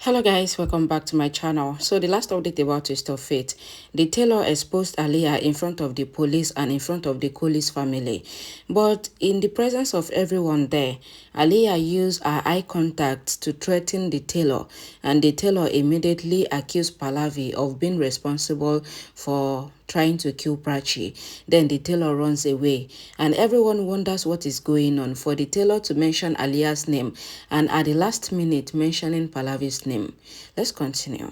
Hello guys, welcome back to my channel. So the last update about Twist of Fate, the tailor exposed Aliyah in front of the police and in front of the Cooley's family. But in the presence of everyone there, Aliyah used her eye contact to threaten the tailor, and the tailor immediately accused Pallavi of being responsible for trying to kill Prachi. Then the tailor runs away, and everyone wonders what is going on for the tailor to mention Aliyah's name and at the last minute mentioning Pallavi's name. Let's continue.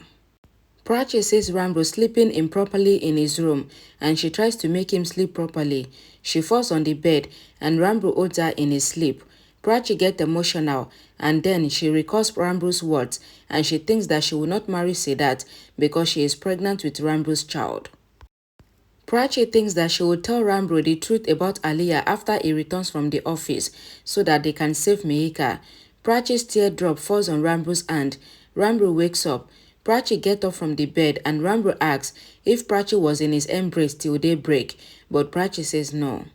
Prachi sees Rambo sleeping improperly in his room and she tries to make him sleep properly. She falls on the bed and Rambo holds her in his sleep. Prachi gets emotional and then she recalls Rambo's words and she thinks that she will not marry Siddharth because she is pregnant with Rambo's child. Prachi thinks that she will tell Ranbir the truth about Aliyah after he returns from the office so that they can save Mihika. Prachi's teardrop falls on Ranbir's hand. Ranbir wakes up. Prachi gets up from the bed and Ranbir asks if Prachi was in his embrace till daybreak, but Prachi says no.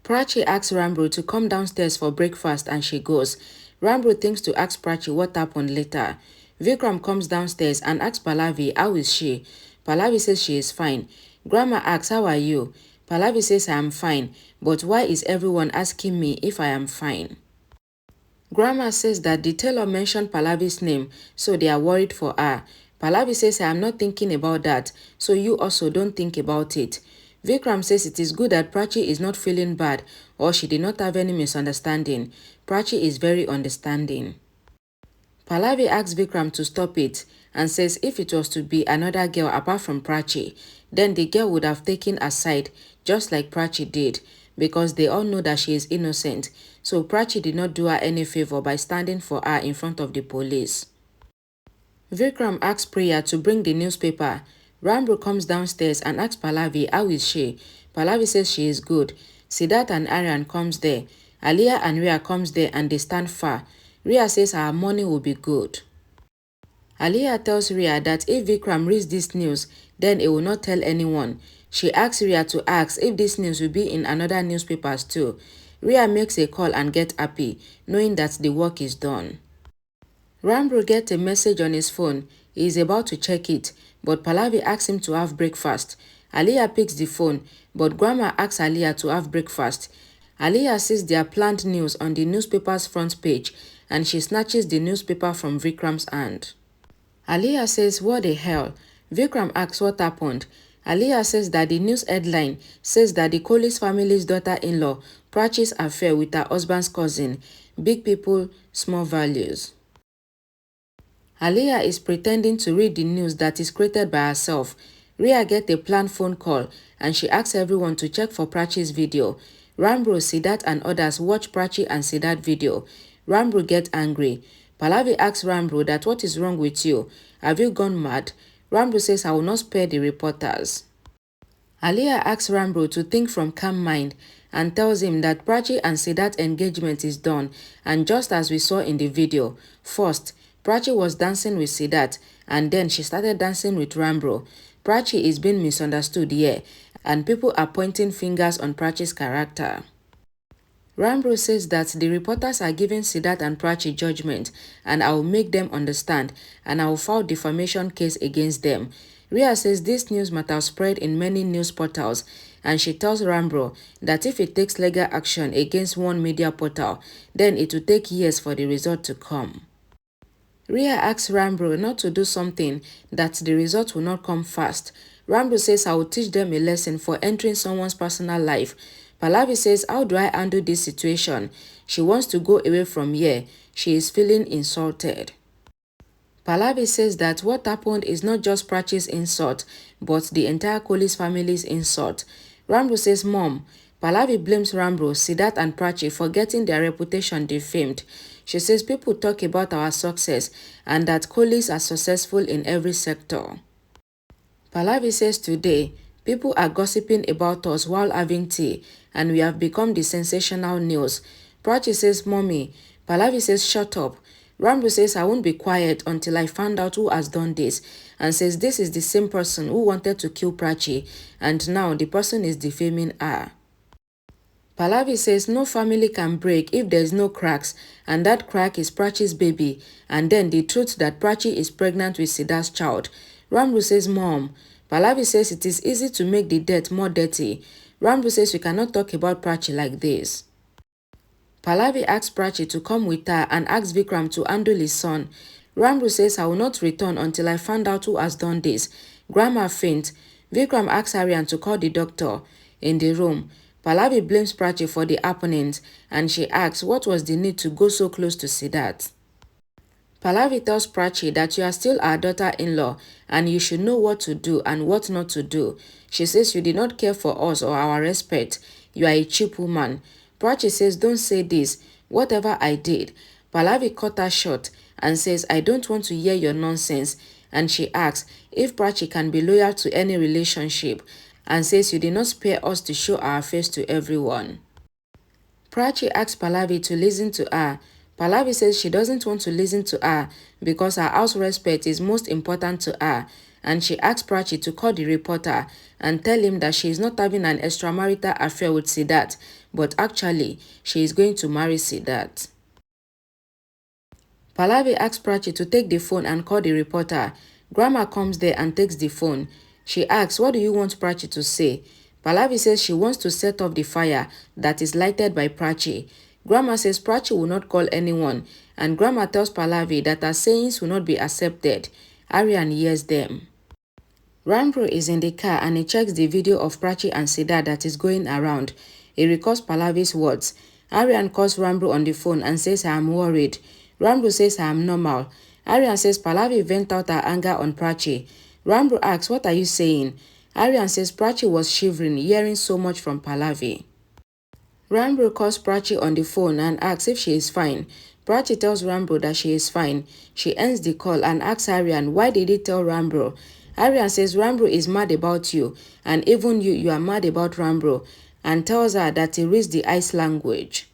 Prachi asks Ranbir to come downstairs for breakfast and she goes. Ranbir thinks to ask Prachi what happened later. Vikram comes downstairs and asks Pallavi how is she. Pallavi says she is fine. Grandma asks how are you. Pallavi says I am fine, but why is everyone asking me if I am fine? Grandma says that the tailor mentioned Pallavi's name, so they are worried for her. Pallavi says I am not thinking about that, so you also don't think about it. Vikram says it is good that Prachi is not feeling bad or she did not have any misunderstanding. Prachi is very understanding. Pallavi asks Vikram to stop it and says if it was to be another girl apart from Prachi, then the girl would have taken a side just like Prachi did because they all know that she is innocent. So Prachi did not do her any favor by standing for her in front of the police. Vikram asks Priya to bring the newspaper. Ranbir comes downstairs and asks Pallavi how is she. Pallavi says she is good. Siddharth and Aryan comes there. Aliyah and Rhea comes there and they stand far. Rhea says our money will be good. Aliyah tells Rhea that if Vikram reads this news, then he will not tell anyone. She asks Rhea to ask if this news will be in another newspapers too. Rhea makes a call and gets happy, knowing that the work is done. Ranbir gets a message on his phone. He is about to check it, but Pallavi asks him to have breakfast. Aliyah picks the phone, but Grandma asks Aliyah to have breakfast. Aliyah sees their planned news on the newspaper's front page, and she snatches the newspaper from Vikram's hand. Aliyah says, what the hell? Vikram asks what happened. Aliyah says that the news headline says that the Cooley's family's daughter-in-law Prachi's affair with her husband's cousin. Big people, small values. Aliyah is pretending to read the news that is created by herself. Rhea gets a planned phone call and she asks everyone to check for Prachi's video. Ranbir, Siddharth and others watch Prachi and Siddharth video. Ranbir gets angry. Pallavi asks Ranbir that what is wrong with you? Have you gone mad? Ranbir says I will not spare the reporters. Aliyah asks Ranbir to think from calm mind and tells him that Prachi and Siddharth's engagement is done and just as we saw in the video. First, Prachi was dancing with Siddharth and then she started dancing with Ranbir. Prachi is being misunderstood here and people are pointing fingers on Prachi's character. Ranbir says that the reporters are giving Siddharth and Prachi judgment and I will make them understand and I will file defamation case against them. Rhea says this news might have spread in many news portals and she tells Ranbir that if it takes legal action against one media portal, then it will take years for the result to come. Rhea asks Ranbir not to do something that the result will not come fast. Ranbir says I will teach them a lesson for entering someone's personal life. Pallavi says how do I handle this situation? She wants to go away from here. She is feeling insulted. Pallavi says that what happened is not just Prachi's insult, but the entire Cooley's family's insult. Ranbir says, Mom. Pallavi blames Ranbir, Siddharth and Prachi for getting their reputation defamed. She says people talk about our success and that Cooley's are successful in every sector. Pallavi says today, people are gossiping about us while having tea and we have become the sensational news. Prachi says, Mommy. Pallavi says, shut up. Ranbir says, I won't be quiet until I find out who has done this and says this is the same person who wanted to kill Prachi and now the person is defaming her. Pallavi says no family can break if there's no cracks, and that crack is Prachi's baby, and then the truth that Prachi is pregnant with Siddharth's child. Ranbir says, Mom. Pallavi says it is easy to make the dirt more dirty. Ranbir says we cannot talk about Prachi like this. Pallavi asks Prachi to come with her and asks Vikram to handle his son. Ranbir says, I will not return until I find out who has done this. Grandma faints. Vikram asks Aryan to call the doctor. In the room, Pallavi blames Prachi for the happenings and she asks what was the need to go so close to Siddharth. Pallavi tells Prachi that you are still our daughter-in-law and you should know what to do and what not to do. She says you did not care for us or our respect. You are a cheap woman. Prachi says don't say this. Whatever I did. Pallavi cut her short and says I don't want to hear your nonsense. And she asks if Prachi can be loyal to any relationship and says you did not spare us to show our face to everyone. Prachi asks Pallavi to listen to her. Pallavi says she doesn't want to listen to her because her house respect is most important to her, and she asks Prachi to call the reporter and tell him that she is not having an extramarital affair with Siddharth, but actually she is going to marry Siddharth. Pallavi asks Prachi to take the phone and call the reporter. Grandma comes there and takes the phone. She asks, what do you want Prachi to say? Pallavi says she wants to set off the fire that is lighted by Prachi. Grandma says Prachi will not call anyone, and Grandma tells Pallavi that her sayings will not be accepted. Aryan hears them. Ranbir is in the car and he checks the video of Prachi and Siddharth that is going around. He recalls Pallavi's words. Aryan calls Ranbir on the phone and says, I am worried. Ranbir says, I am normal. Aryan says Pallavi vent out her anger on Prachi. Ranbir asks, what are you saying? Aryan says Prachi was shivering, hearing so much from Pallavi. Ranbir calls Prachi on the phone and asks if she is fine. Prachi tells Ranbir that she is fine. She ends the call and asks Aryan why did he tell Ranbir. Aryan says Ranbir is mad about you and even you are mad about Ranbir, and tells her that he reads the ice language.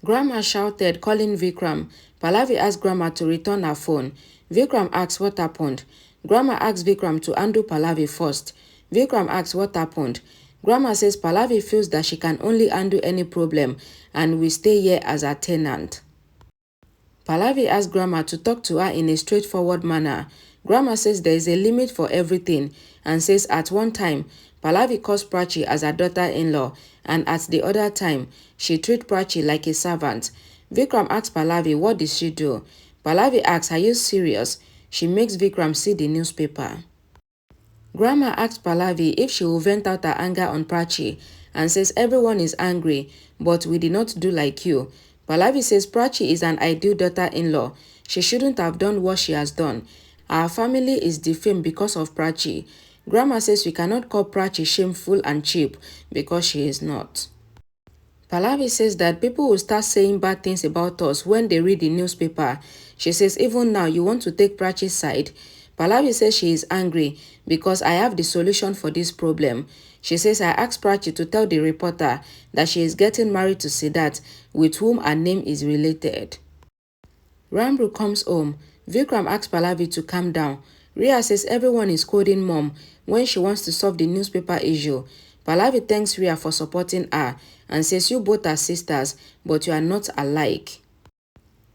Grandma shouted, calling Vikram. Pallavi asked Grandma to return her phone. Vikram asks what happened. Grandma asks Vikram to undo Pallavi first. Vikram asks what happened. Grandma says Pallavi feels that she can only undo any problem and will stay here as a tenant. Pallavi asks Grandma to talk to her in a straightforward manner. Grandma says there is a limit for everything and says at one time, Pallavi calls Prachi as her daughter-in-law and at the other time, she treats Prachi like a servant. Vikram asks Pallavi what did she do. Pallavi asks, are you serious? She makes Vikram see the newspaper. Grandma asks Pallavi if she will vent out her anger on Prachi and says everyone is angry, but we did not do like you. Pallavi says Prachi is an ideal daughter-in-law. She shouldn't have done what she has done. Our family is defamed because of Prachi. Grandma says we cannot call Prachi shameful and cheap because she is not. Pallavi says that people will start saying bad things about us when they read the newspaper. She says even now you want to take Prachi's side. Pallavi says she is angry because I have the solution for this problem. She says I asked Prachi to tell the reporter that she is getting married to Siddharth, with whom her name is related. Ranbir comes home. Vikram asks Pallavi to calm down. Rhea says everyone is scolding Mom when she wants to solve the newspaper issue. Pallavi thanks Rhea for supporting her and says you both are sisters, but you are not alike.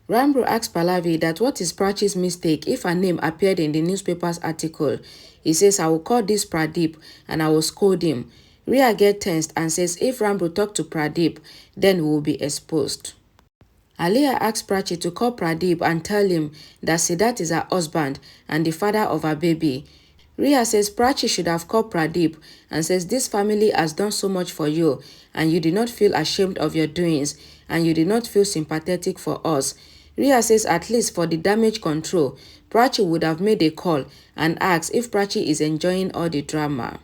Ranbir asks Pallavi that what is Prachi's mistake if her name appeared in the newspaper's article. He says I will call this Pradeep and I will scold him. Rhea gets tensed and says if Ranbir talk to Pradeep, then he will be exposed. Aliyah asks Prachi to call Pradeep and tell him that Siddharth is her husband and the father of her baby. Rhea says Prachi should have called Pradeep and says this family has done so much for you and you did not feel ashamed of your doings and you did not feel sympathetic for us. Rhea says at least for the damage control, Prachi would have made a call and asks if Prachi is enjoying all the drama.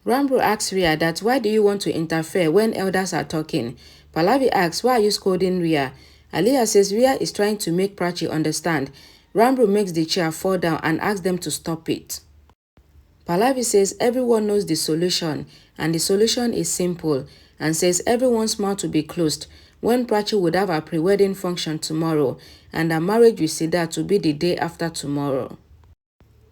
Ranbir asks Rhea that why do you want to interfere when elders are talking? Pallavi asks why are you scolding Rhea? Aliyah says Rhea is trying to make Prachi understand. Ranbir makes the chair fall down and asks them to stop it. Pallavi says everyone knows the solution and the solution is simple and says everyone's mouth will be closed when Prachi would have a pre-wedding function tomorrow and her marriage with Siddharth to be the day after tomorrow.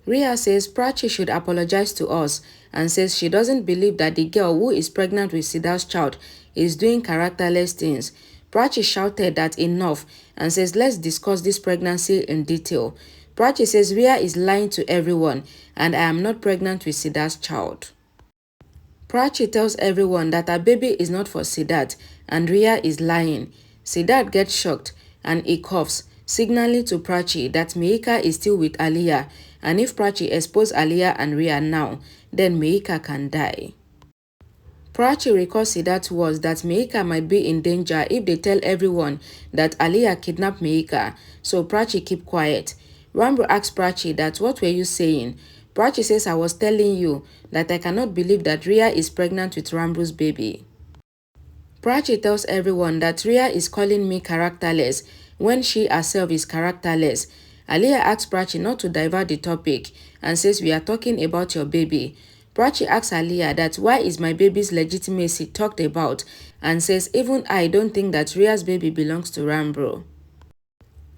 Rhea says Prachi should apologize to us and says she doesn't believe that the girl who is pregnant with Siddharth's child is doing characterless things. Prachi shouted that enough and says let's discuss this pregnancy in detail. Prachi says Rhea is lying to everyone and I am not pregnant with Siddharth's child. Prachi tells everyone that her baby is not for Siddharth and Rhea is lying. Siddharth gets shocked and he coughs, signaling to Prachi that Mihika is still with Aliyah, and if Prachi exposes Aliyah and Rhea now, then Mihika can die. Prachi recalls Siddharth's words that Mihika might be in danger if they tell everyone that Aliyah kidnapped Mihika, so Prachi keep quiet. Ranbir asks Prachi that what were you saying? Prachi says I was telling you that I cannot believe that Rhea is pregnant with Ranbir's baby. Prachi tells everyone that Rhea is calling me characterless when she herself is characterless. Aliyah asks Prachi not to divert the topic and says we are talking about your baby. Prachi asks Aliyah that why is my baby's legitimacy talked about and says even I don't think that Rhea's baby belongs to Ranbir.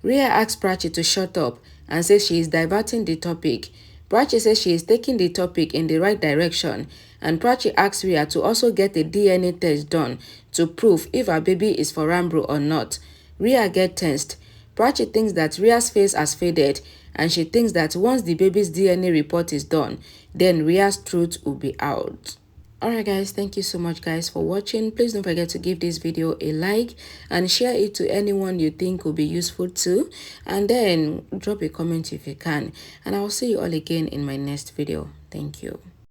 Rhea asks Prachi to shut up and says she is diverting the topic. Prachi says she is taking the topic in the right direction, and Prachi asks Rhea to also get a DNA test done to prove if her baby is for Ranbir or not. Rhea gets tensed. Prachi thinks that Rhea's face has faded, and she thinks that once the baby's DNA report is done, then Rhea's truth will be out. Alright guys, thank you so much guys for watching. Please don't forget to give this video a like and share it to anyone you think will be useful too, and then drop a comment if you can, and I will see you all again in my next video. Thank you.